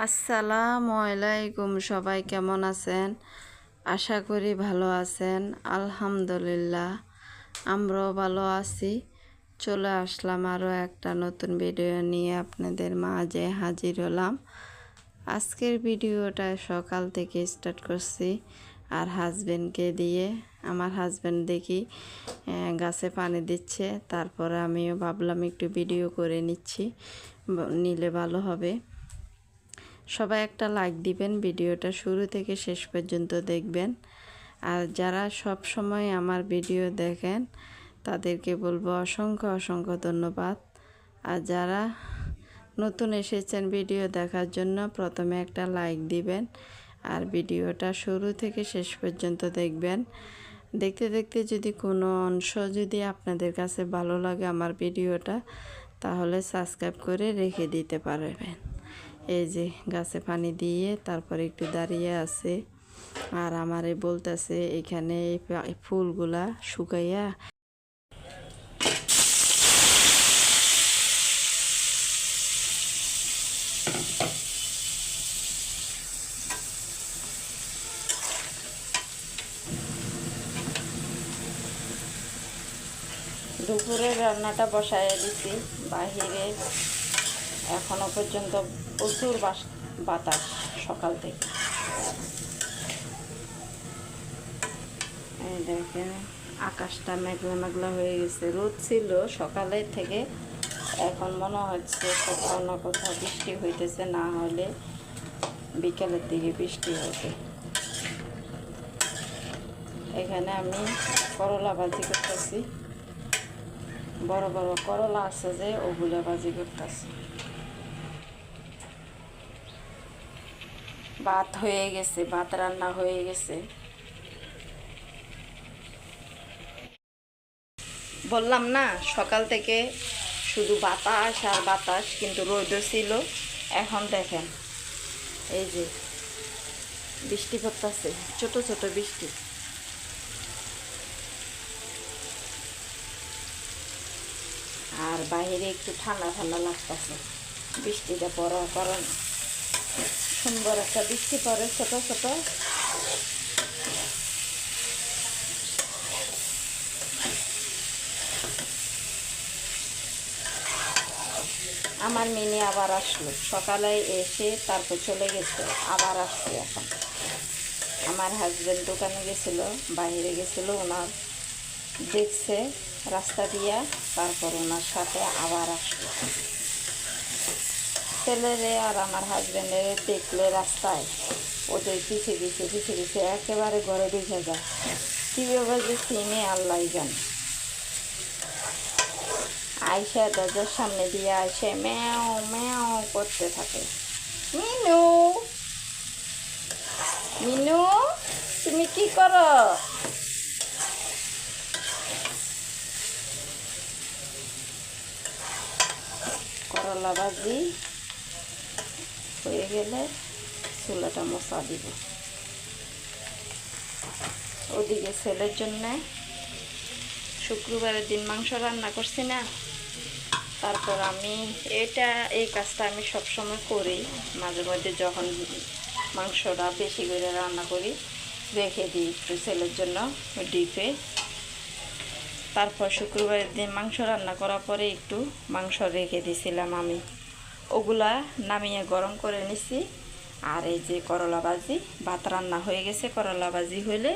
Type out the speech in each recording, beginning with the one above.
আসসালামু আলাইকুম। সবাই কেমন আছেন? আশা করি ভালো আছেন। আলহামদুলিল্লাহ আমরাও ভালো আছি। চলে আসলাম আরও একটা নতুন ভিডিও নিয়ে আপনাদের মাঝে হাজির হলাম। আজকের ভিডিওটা সকাল থেকে স্টার্ট করছি আর হাজবেন্ডকে দিয়ে। আমার হাজবেন্ড দেখি গাছে পানি দিচ্ছে, তারপরে আমিও ভাবলাম একটু ভিডিও করে নিলে ভালো হবে। সবাই একটা লাইক দিবেন, ভিডিওটা শুরু থেকে শেষ পর্যন্ত দেখবেন। আর যারা সব সময় আমার ভিডিও দেখেন তাদেরকে বলবো অসংখ্য অসংখ্য ধন্যবাদ। আর যারা নতুন এসেছেন ভিডিও দেখার জন্য প্রথমে একটা লাইক দিবেন আর ভিডিওটা শুরু থেকে শেষ পর্যন্ত দেখবেন। দেখতে দেখতে যদি কোনো অংশ যদি আপনাদের কাছে ভালো লাগে আমার ভিডিওটা, তাহলে সাবস্ক্রাইব করে রেখে দিতে পারবেন। এই যে গাছে পানি দিয়ে তারপরে একটু দাঁড়িয়ে আছে আর আমারে বলতেছে এখানে এই ফুলগুলা শুকাইয়া দুপুরের রান্নাটা বসায় দিছি বাহিরে। এখনো পর্যন্ত প্রচুর বাতাস সকাল থেকে। এই দেখেন আকাশটা মেঘলা মেঘলা হয়ে গেছে। রোদ ছিল সকালের থেকে, এখন মনে হচ্ছে কোথাও না কোথাও বৃষ্টি হইতেছে, না হলে বিকেলের দিকে বৃষ্টি হবে। এখানে আমি করলা ভাজি করতেছি। বড় বড় করলা আছে যে ওগুলো ভাজি করতেছি। ভাত হয়ে গেছে, ভাত রান্না হয়ে গেছে। বললাম না সকাল থেকে শুধু বাতাস আর বাতাস, কিন্তু রোদও ছিল। এখন দেখেন এই যে বৃষ্টি পড়তেছে, ছোট ছোট বৃষ্টি। আর বাইরে একটু ঠান্ডা ঠান্ডা লাগতেছে বৃষ্টিটা পড়ার কারণে। সুন্দর একটা বৃষ্টি পড়ে ছোট ছোট। আমার মিনি আবার আসলো, সকালে এসে তারপর চলে গেছে, আবার আসছে এখন। আমার হাজব্যান্ড দোকানে গেছিল, বাইরে গেছিল, ওনার দেখছে রাস্তা দিয়া, তারপর ওনার সাথে আবার আসলো। ছেলেরে আর আমার হাজব্যান্ডের দেখলে রাস্তায় ওদের পিছিয়ে পিছিয়ে পিছিয়ে পিছিয়ে একেবারে ঘরে ঢুকে যায়। কীভাবে যে চিনে আল্লাহ জানে। আয়সা দরজার সামনে দিয়ে আইসে ম্যাও ম্যাও করতে থাকে। মিনু, মিনু তুমি কি করো? করলা ভাজি হয়ে গেলে চুলাটা মশা দিব। ওদিকে ছেলের জন্যে শুক্রবারের দিন মাংস রান্না করছি না, তারপর আমি এই কাজটা আমি সবসময় করি। মাঝে মধ্যে যখন মাংসটা বেশি করে রান্না করি রেখে দিই একটু ছেলের জন্য ডিপে। তারপর শুক্রবারের দিন মাংস রান্না করার পরে একটু মাংস রেখে দিয়েছিলাম আমি, ওগুলা নামিয়ে গরম করে নিছি। আর এই যে করলা ভাজি, ভাত রান্না হয়ে গেছে, করলা ভাজি হলে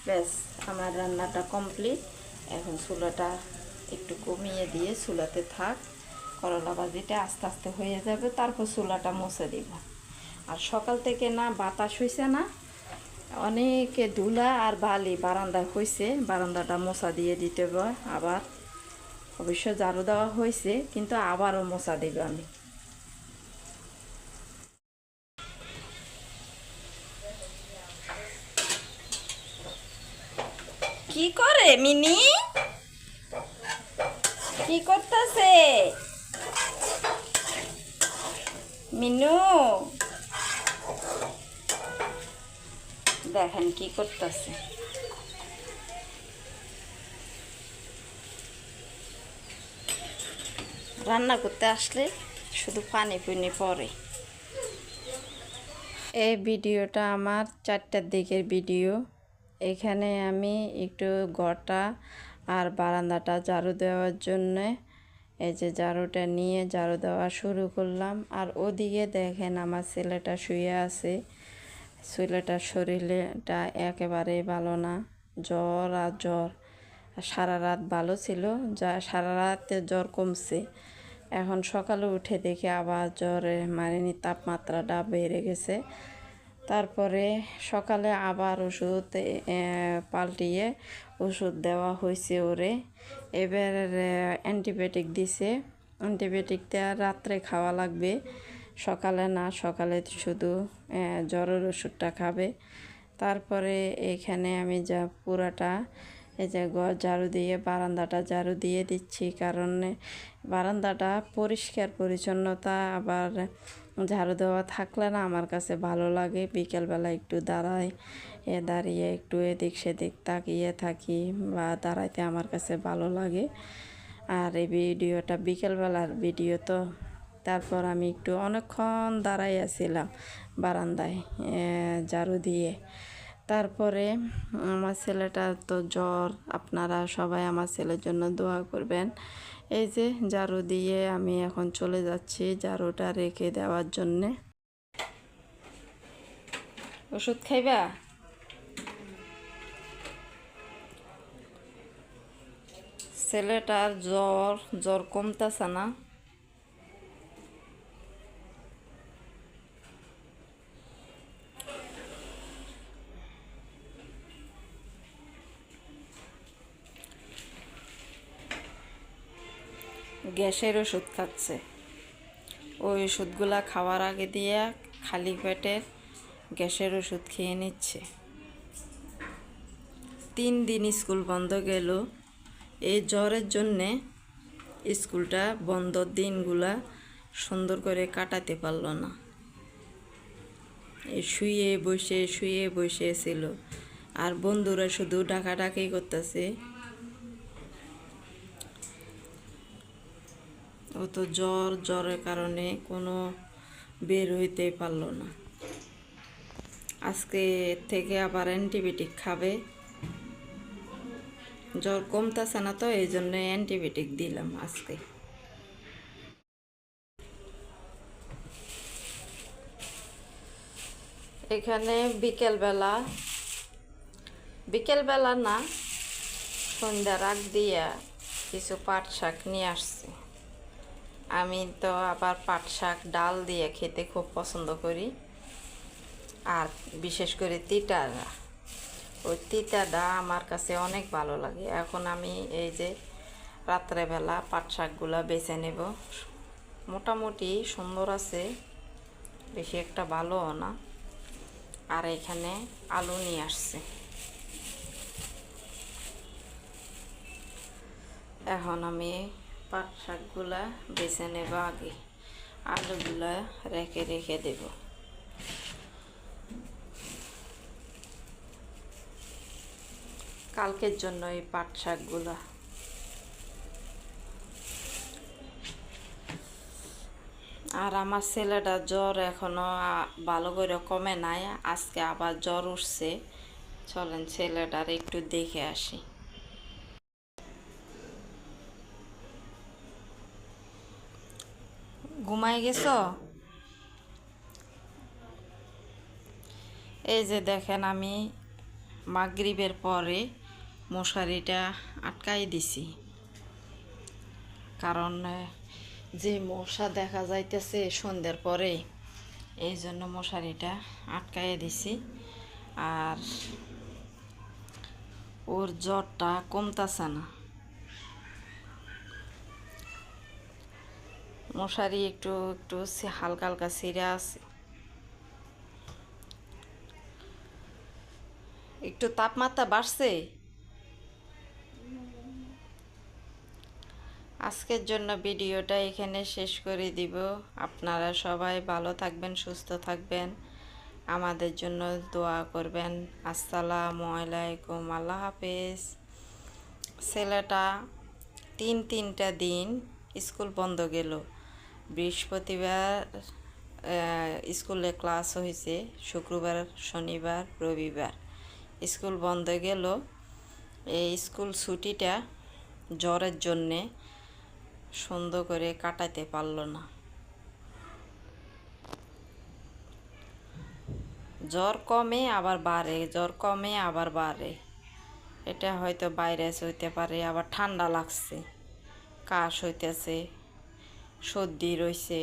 ব্যাস আমার রান্নাটা কমপ্লিট। এখন চুলাটা একটু কমিয়ে দিয়ে চুলাতে থাক, করলা ভাজিটা আস্তে আস্তে হয়ে যাবে, তারপর চুলাটা মুছে দিব। আর সকাল থেকে না বাতাস হয়েছে না, অনেকে ধুলা আর বালি বারান্দায় হয়েছে, বারান্দাটা মোছা দিয়ে দিতে হবে আবার। অবশ্য ঝাড়ু দেওয়া হয়েছে, কিন্তু আবারও মোছা দেব আমি। কি করে মিনি, কি করতেছে মিনু? দেখেন কি করতেছে। রান্না করতে আসলে শুধু পানি পুনি পড়ে। এই ভিডিওটা আমার 4টার দিকের ভিডিও। এখানে আমি একটু ঘরটা আর বারান্দাটা ঝাড়ু দেওয়ার জন্যে এই যে ঝাড়ুটা নিয়ে ঝাড়ু দেওয়া শুরু করলাম। আর ওদিকে দেখেন আমার ছেলেটা শুয়ে আছে। ছেলেটার শরীরটা একেবারেই ভালো না, জ্বর আর জ্বর। সারা রাত ভালো ছিল, যা সারা রাতে জ্বর কমছে। এখন সকালে উঠে দেখি আবার জ্বরের তাপমাত্রাটা বেড়ে গেছে। তারপরে সকালে আবার ওষুধ পাল্টিয়ে ওষুধ দেওয়া হয়েছে ওরে। এবার অ্যান্টিবায়োটিক দিছে। অ্যান্টিবায়োটিকটা রাত্রে খাওয়া লাগবে, সকালে না। সকালে শুধু জ্বরের ওষুধটা খাবে। তারপরে এখানে আমি যা পুরাটা এই যে ঘর ঝাড়ু দিয়ে বারান্দাটা ঝাড়ু দিয়ে দিচ্ছি, কারণ বারান্দাটা পরিষ্কার পরিচ্ছন্নতা আবার ঝাড়ু দেওয়া থাকলে না আমার কাছে ভালো লাগে। বিকেলবেলা একটু দাঁড়িয়ে একটু এদিক সেদিক তাকিয়ে থাকি বা দাঁড়াইতে আমার কাছে ভালো লাগে। আর এই ভিডিওটা বিকেলবেলার ভিডিও তো। তারপর আমি একটু অনেকক্ষণ দাঁড়াইয়াছিলাম বারান্দায় ঝাড়ু দিয়ে। তারপরে আমার ছেলেটা তো জ্বর, আপনারা সবাই আমার ছেলের জন্য দোয়া করবেন। এই যে ঝাড়ু দিয়ে আমি এখন চলে যাচ্ছি ঝাড়ুটা রেখে দেওয়ার জন্যে। ওষুধ খাইবা? ছেলেটার জ্বর কমতেছে না। গ্যাসের ওষুধ খাচ্ছে। ওই ওষুধগুলা খাওয়ার আগে দিয়ে খালি পেটে গ্যাসের ওষুধ খেয়ে নিচ্ছে। 3 দিন স্কুল বন্ধ গেল এই জ্বরের জন্যে। স্কুলটা বন্ধর দিনগুলা সুন্দর করে কাটাতে পারল না। এই শুয়ে বসে ছিল। আর বন্ধুরা শুধু ডাকাডাকি করতেছে। ও তো জ্বরের কারণে কোনো বের হইতে পারলো না। আজকে থেকে আবার অ্যান্টিবায়োটিক খাবে। জ্বর কমতেছে না তো, এই জন্য অ্যান্টিবায়োটিক দিলাম আজকে। এখানে বিকেলবেলা না, সন্ধ্যার আগ দিয়া কিছু পাট শাক নিয়ে আসছি। আমি তো আবার পাট শাক ডাল দিয়ে খেতে খুব পছন্দ করি। আর বিশেষ করে তিতাটা, ওই তিতাটা আমার কাছে অনেক ভালো লাগে। এখন আমি এই যে রাত্রেবেলা পাট শাকগুলা বেছে নেব। মোটামুটি সুন্দর আছে, বেশি একটা ভালোও না। আর এখানে আলু নিয়ে আসছে। এখন আমি পাট শাকগুলা বেছে নেব আগে, আলুগুলা রেখে দেব। কালকের জন্য এই পাট শাকগুলা। আর আমার ছেলেটা জ্বর এখনো ভালো করে কমে নাই, আজকে আবার জ্বর উঠছে। চলেন ছেলেটার একটু দেখে আসি। ঘুমাই গেছ? এই যে দেখেন, আমি মাগরিবের পরে মশারিটা আটকাই দিছি, কারণ যে মশা দেখা যাইতেছে সন্ধ্যার পরে, এই জন্য মশারিটা আটকাইয়ে দিছি। আর ওর জ্বরটা কমতাছে না। মশারি একটু হালকা হালকা ছিঁড়া আছে। একটু তাপমাত্রা বাড়ছে। আজকের জন্য ভিডিওটা এখানে শেষ করে দিব। আপনারা সবাই ভালো থাকবেন, সুস্থ থাকবেন, আমাদের জন্য দোয়া করবেন। আসসালামু আলাইকুম, আল্লাহ হাফেজ। ছেলেটা তিনটা দিন স্কুল বন্ধ গেল। বৃহস্পতিবার স্কুলে ক্লাস হয়েছে শুক্রবার, শনিবার, রবিবার। স্কুল বন্ধ গেল। এই স্কুল ছুটিটা জ্বরের জন্যে সুন্দর করে কাটাতে পারলো না। জ্বর কমে আবার বাড়ে, জ্বর কমে আবার বাড়ে। এটা হয়তো ভাইরাস হইতে পারে, আবার ঠান্ডা লাগছে, কাশ হইতেছে, সর্দি রইছে।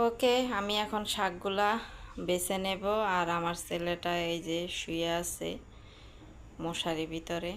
ওকে, আমি এখন শাকগুলা বেছে নেব। আর আমার ছেলেটা এই যে শুয়ে আছে মশারির ভিতরে।